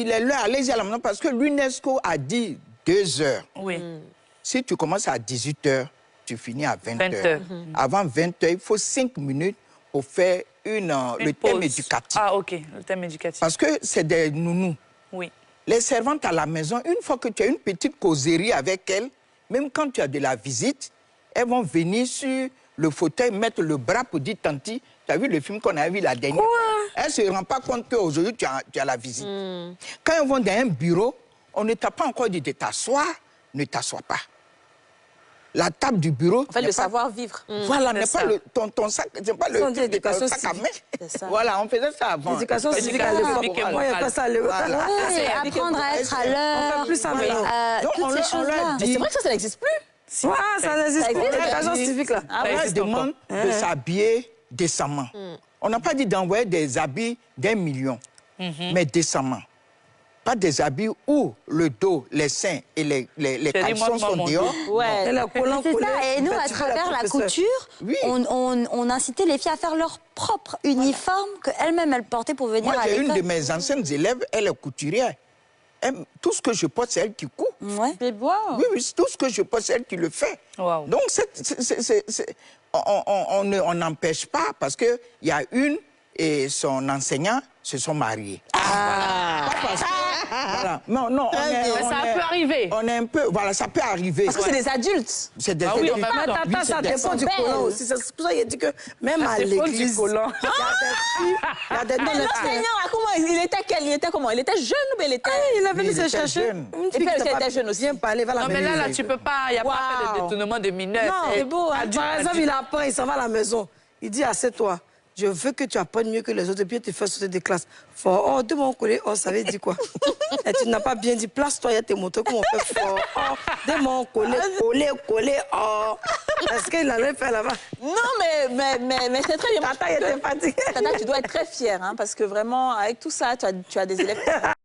il est l'heure, allez-y à la maison, parce que l'UNESCO a dit 2 heures. Oui. Si tu commences à 18 heures, tu finis à 20 20 heures. heures. Avant 20 heures, il faut 5 minutes pour faire le pause. thème éducatif. Ah, ok, le thème éducatif. Parce que c'est des nounous. Oui. Les servantes à la maison, une fois que tu as une petite causerie avec elles, même quand tu as de la visite, elles vont venir sur le fauteuil, mettre le bras pour dire, Tanti, tu as vu le film qu'on a vu la dernière fois? Elles ne se rendent pas compte qu'aujourd'hui, tu as la visite. Quand elles vont dans un bureau, on ne t'a pas encore dit de t'asseoir, ne t'assois pas. La table du bureau... En fait, le savoir-vivre. Voilà, n'est pas ton sac, c'est pas le sac à main. Voilà, on faisait ça avant. L'éducation civique à l'époque. Moi, il n'y a pas ça à l'époque. Apprendre à être à l'heure. Plus ça, toutes ces choses-là. Mais c'est vrai que ça n'existe plus. Ça n'existe pas. L'éducation civique, là. On leur demande de s'habiller décemment. On n'a pas dit d'envoyer des habits d'1 million, mais décemment. Pas des habits où le dos, les seins et les caleçons sont dehors. Ouais. C'est ça. Et nous, à travers la couture, on incitait les filles à faire leur propre uniforme qu'elles-mêmes, elles portaient pour venir à l'école. Moi, j'ai une de mes anciennes élèves, elle est couturière. Tout ce que je porte, c'est elle qui coud. Ouais. Oui, tout ce que je porte, c'est elle qui le fait. Wow. Donc, on n'empêche pas, parce qu'il y a une et son enseignant se sont mariés. Pas parce que, voilà. Non, ça peut arriver. On est un peu... Voilà, ça peut arriver. Parce que c'est des adultes. C'est des oui, adultes. Mais ça dépend du collant aussi. C'est pour ça qu'il a dit que même à l'église, il y a des filles... L'enseignant, comment il était quel? Il était comment? Il était jeune ou il était... Il est venu se chercher. Une fille qui était jeune aussi. Viens parler, va la Non, mais là, tu peux pas... Il n'y a pas fait de détournement de mineurs. Non, c'est beau. Par exemple, il apprend, il s'en va à la maison. Il dit, assieds-toi. Je veux que tu apprennes mieux que les autres et puis tu fais sauter des classes. Fort, de mon côté, ça veut dire quoi? Et tu n'as pas bien dit, place-toi, il y a tes motos, comment on fait fort. De mon côté, coller, Est-ce qu'il allait faire là-bas? Non, mais c'est très bien. Tata, il était fatigué. Tata, tu dois être très fière, hein, parce que vraiment, avec tout ça, tu as des élèves...